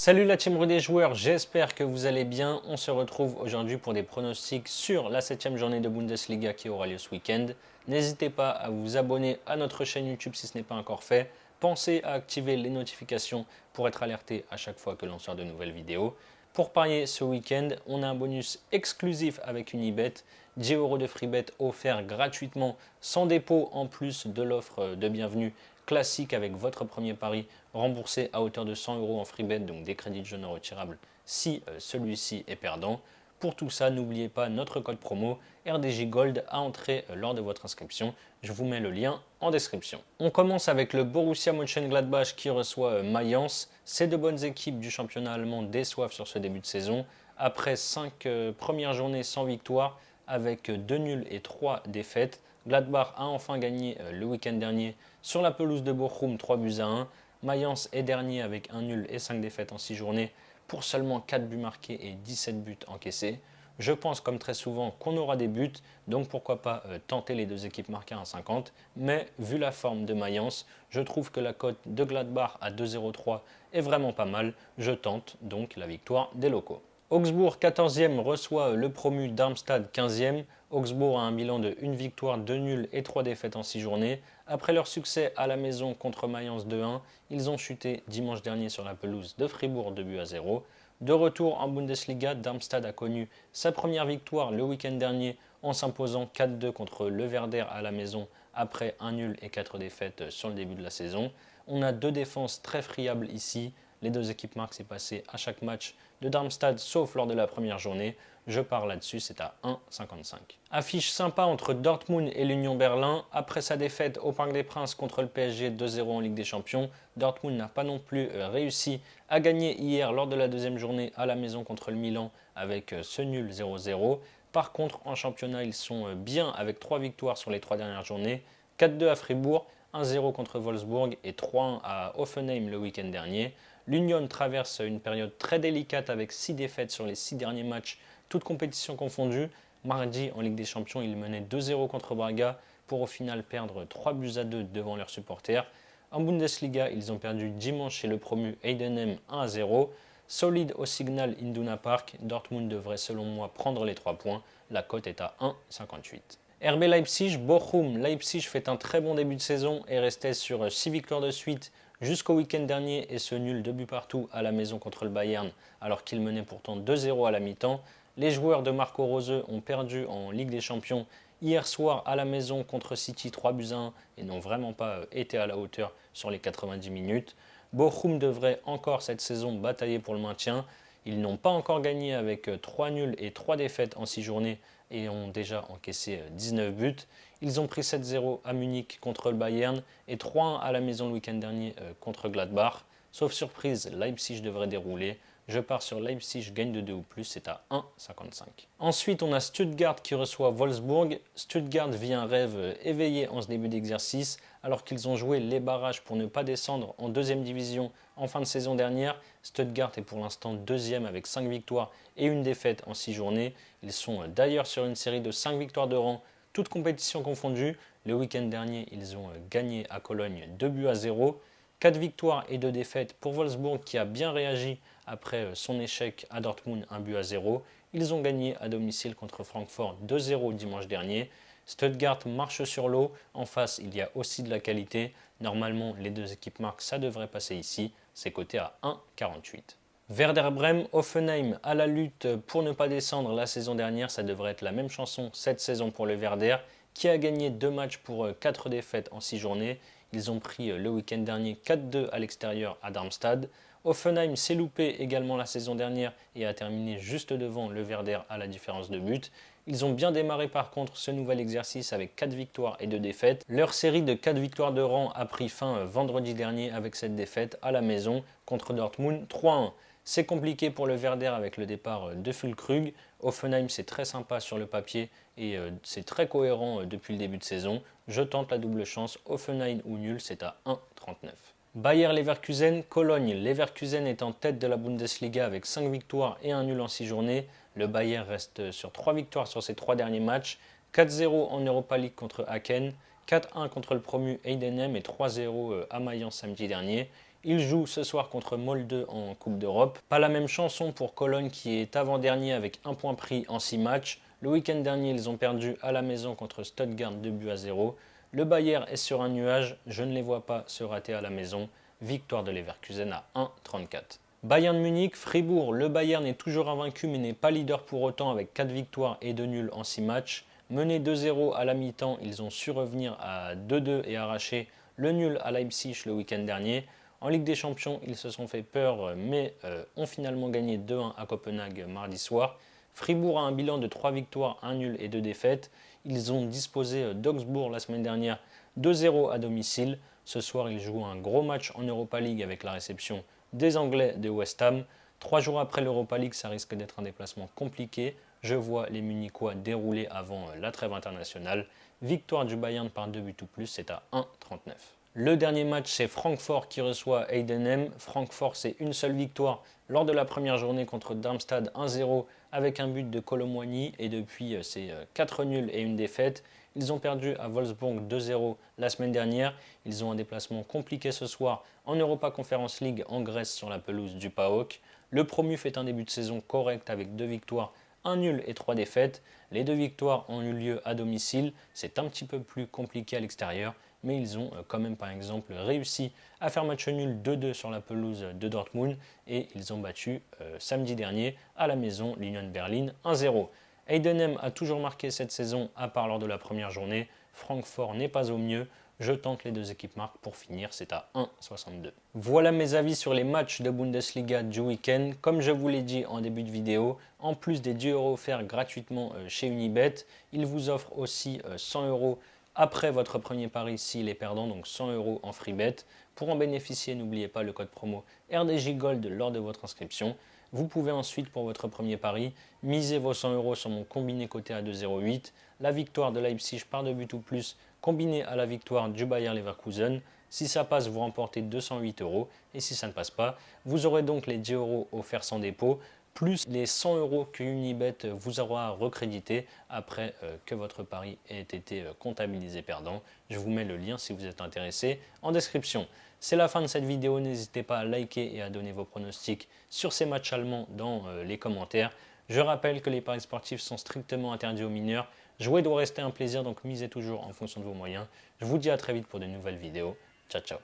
Salut la team des joueurs, j'espère que vous allez bien. On se retrouve aujourd'hui pour des pronostics sur la 7e journée de Bundesliga qui aura lieu ce week-end. N'hésitez pas à vous abonner à notre chaîne YouTube si ce n'est pas encore fait. Pensez à activer les notifications pour être alerté à chaque fois que l'on sort de nouvelles vidéos. Pour parier ce week-end, on a un bonus exclusif avec Unibet, 10 euros de free bet offert gratuitement sans dépôt en plus de l'offre de bienvenue classique avec votre premier pari remboursé à hauteur de 100 euros en free bet, donc des crédits de jeu non retirables si celui-ci est perdant. Pour tout ça, n'oubliez pas notre code promo RDJ Gold à entrer lors de votre inscription. Je vous mets le lien en description. On commence avec le Borussia Mönchengladbach qui reçoit Mayence. Ces deux bonnes équipes du championnat allemand déçoivent sur ce début de saison. Après 5 premières journées sans victoire, avec 2 nuls et 3 défaites, Gladbach a enfin gagné le week-end dernier sur la pelouse de Bochum 3 buts à 1. Mayence est dernier avec 1 nul et 5 défaites en 6 journées pour seulement 4 buts marqués et 17 buts encaissés. Je pense comme très souvent qu'on aura des buts, donc pourquoi pas tenter les deux équipes marquées à 50. Mais vu la forme de Mayence, je trouve que la cote de Gladbach à 2,03 est vraiment pas mal. Je tente donc la victoire des locaux. Augsbourg 14e reçoit le promu Darmstadt 15e. Augsbourg a un bilan de 1 victoire, 2 nuls et 3 défaites en 6 journées. Après leur succès à la maison contre Mayence 2-1, ils ont chuté dimanche dernier sur la pelouse de Fribourg 2 buts à 0. De retour en Bundesliga, Darmstadt a connu sa première victoire le week-end dernier en s'imposant 4-2 contre le Werder à la maison après 1 nul et 4 défaites sur le début de la saison. On a deux défenses très friables ici. Les deux équipes marquent s'est passé à chaque match de Darmstadt sauf lors de la première journée. Je pars là-dessus, c'est à 1,55. Affiche sympa entre Dortmund et l'Union Berlin. Après sa défaite au Parc des Princes contre le PSG 2-0 en Ligue des Champions, Dortmund n'a pas non plus réussi à gagner hier lors de la deuxième journée à la maison contre le Milan avec ce nul 0-0. Par contre, en championnat, ils sont bien avec 3 victoires sur les 3 dernières journées. 4-2 à Fribourg, 1-0 contre Wolfsburg et 3-1 à Hoffenheim le week-end dernier. L'Union traverse une période très délicate avec 6 défaites sur les 6 derniers matchs, toutes compétitions confondues. Mardi, en Ligue des Champions, ils menaient 2-0 contre Braga pour au final perdre 3 buts à 2 devant leurs supporters. En Bundesliga, ils ont perdu dimanche chez le promu Heidenheim 1-0. Solide au Signal Iduna Park, Dortmund devrait selon moi prendre les 3 points. La cote est à 1,58. RB Leipzig, Bochum. Leipzig fait un très bon début de saison et restait sur 6 victoires de suite jusqu'au week-end dernier et ce nul 2 buts partout à la maison contre le Bayern alors qu'il menait pourtant 2-0 à la mi-temps. Les joueurs de Marco Rose ont perdu en Ligue des Champions hier soir à la maison contre City 3 buts à 1 et n'ont vraiment pas été à la hauteur sur les 90 minutes. Bochum devrait encore cette saison batailler pour le maintien. Ils n'ont pas encore gagné avec 3 nuls et 3 défaites en 6 journées et ont déjà encaissé 19 buts. Ils ont pris 7-0 à Munich contre le Bayern et 3-1 à la maison le week-end dernier contre Gladbach. Sauf surprise, Leipzig devrait dérouler. Je pars sur Leipzig, gagne de 2 ou plus, c'est à 1,55. Ensuite, on a Stuttgart qui reçoit Wolfsburg. Stuttgart vit un rêve éveillé en ce début d'exercice, alors qu'ils ont joué les barrages pour ne pas descendre en deuxième division en fin de saison dernière. Stuttgart est pour l'instant deuxième avec 5 victoires et une défaite en 6 journées. Ils sont d'ailleurs sur une série de 5 victoires de rang, toutes compétitions confondues. Le week-end dernier, ils ont gagné à Cologne 2 buts à 0. 4 victoires et 2 défaites pour Wolfsburg qui a bien réagi après son échec à Dortmund 1 but à 0. Ils ont gagné à domicile contre Francfort 2-0 dimanche dernier. Stuttgart marche sur l'eau. En face, il y a aussi de la qualité. Normalement, les deux équipes marquent, ça devrait passer ici. C'est coté à 1,48. Werder Bremen, Hoffenheim à la lutte pour ne pas descendre la saison dernière. Ça devrait être la même chanson cette saison pour le Werder qui a gagné 2 matchs pour 4 défaites en 6 journées. Ils ont pris le week-end dernier 4-2 à l'extérieur à Darmstadt. Hoffenheim s'est loupé également la saison dernière et a terminé juste devant le Werder à la différence de but. Ils ont bien démarré par contre ce nouvel exercice avec 4 victoires et 2 défaites. Leur série de 4 victoires de rang a pris fin vendredi dernier avec cette défaite à la maison contre Dortmund 3-1. C'est compliqué pour le Werder avec le départ de Füllkrug. Hoffenheim c'est très sympa sur le papier et c'est très cohérent depuis le début de saison. Je tente la double chance, Hoffenheim ou nul, c'est à 1,39. Bayer Leverkusen, Cologne. Leverkusen est en tête de la Bundesliga avec 5 victoires et un nul en 6 journées. Le Bayer reste sur 3 victoires sur ses 3 derniers matchs. 4-0 en Europa League contre Aachen, 4-1 contre le promu Heidenheim et 3-0 à Mayence samedi dernier. Il joue ce soir contre Molde en Coupe d'Europe. Pas la même chanson pour Cologne qui est avant-dernier avec 1 point pris en 6 matchs. Le week-end dernier, ils ont perdu à la maison contre Stuttgart 2-0. Le Bayern est sur un nuage, je ne les vois pas se rater à la maison. Victoire de Leverkusen à 1,34. Bayern Munich, Fribourg, le Bayern est toujours invaincu mais n'est pas leader pour autant avec 4 victoires et 2 nuls en 6 matchs. Menés 2-0 à la mi-temps, ils ont su revenir à 2-2 et arracher le nul à Leipzig le week-end dernier. En Ligue des Champions, ils se sont fait peur mais ont finalement gagné 2-1 à Copenhague mardi soir. Fribourg a un bilan de 3 victoires, 1 nul et 2 défaites. Ils ont disposé d'Augsbourg la semaine dernière 2-0 à domicile. Ce soir, ils jouent un gros match en Europa League avec la réception des Anglais de West Ham. 3 jours après l'Europa League, ça risque d'être un déplacement compliqué. Je vois les Munichois dérouler avant la trêve internationale. Victoire du Bayern par 2 buts ou plus, c'est à 1,39. Le dernier match, c'est Francfort qui reçoit Heidenheim. Francfort, c'est une seule victoire lors de la première journée contre Darmstadt 1-0 avec un but de Kolo Muani. Et depuis, c'est 4 nuls et une défaite. Ils ont perdu à Wolfsburg 2-0 la semaine dernière. Ils ont un déplacement compliqué ce soir en Europa Conference League en Grèce sur la pelouse du PAOK. Le promu fait un début de saison correct avec 2 victoires, 1 nul et 3 défaites. Les 2 victoires ont eu lieu à domicile. C'est un petit peu plus compliqué à l'extérieur, mais ils ont quand même par exemple réussi à faire match nul 2-2 sur la pelouse de Dortmund et ils ont battu samedi dernier à la maison l'Union Berlin 1-0. Heidenheim a toujours marqué cette saison à part lors de la première journée. Francfort n'est pas au mieux. Je tente les deux équipes marques pour finir, c'est à 1,62. Voilà mes avis sur les matchs de Bundesliga du week-end. Comme je vous l'ai dit en début de vidéo, en plus des 10 € offerts gratuitement chez Unibet, il vous offre aussi 100 € après votre premier pari s'il est perdant, donc 100 € en free bet. Pour en bénéficier, n'oubliez pas le code promo RDJ Gold lors de votre inscription. Vous pouvez ensuite, pour votre premier pari, miser vos 100 € sur mon combiné coté à 2,08, la victoire de Leipzig par 2 buts ou plus, combiné à la victoire du Bayer Leverkusen. Si ça passe, vous remportez 208 € et si ça ne passe pas, vous aurez donc les 10 € offerts sans dépôt, plus les 100 € que Unibet vous aura recrédité après que votre pari ait été comptabilisé perdant. Je vous mets le lien si vous êtes intéressé en description. C'est la fin de cette vidéo, n'hésitez pas à liker et à donner vos pronostics sur ces matchs allemands dans les commentaires. Je rappelle que les paris sportifs sont strictement interdits aux mineurs. Jouer doit rester un plaisir, donc misez toujours en fonction de vos moyens. Je vous dis à très vite pour de nouvelles vidéos. Ciao, ciao.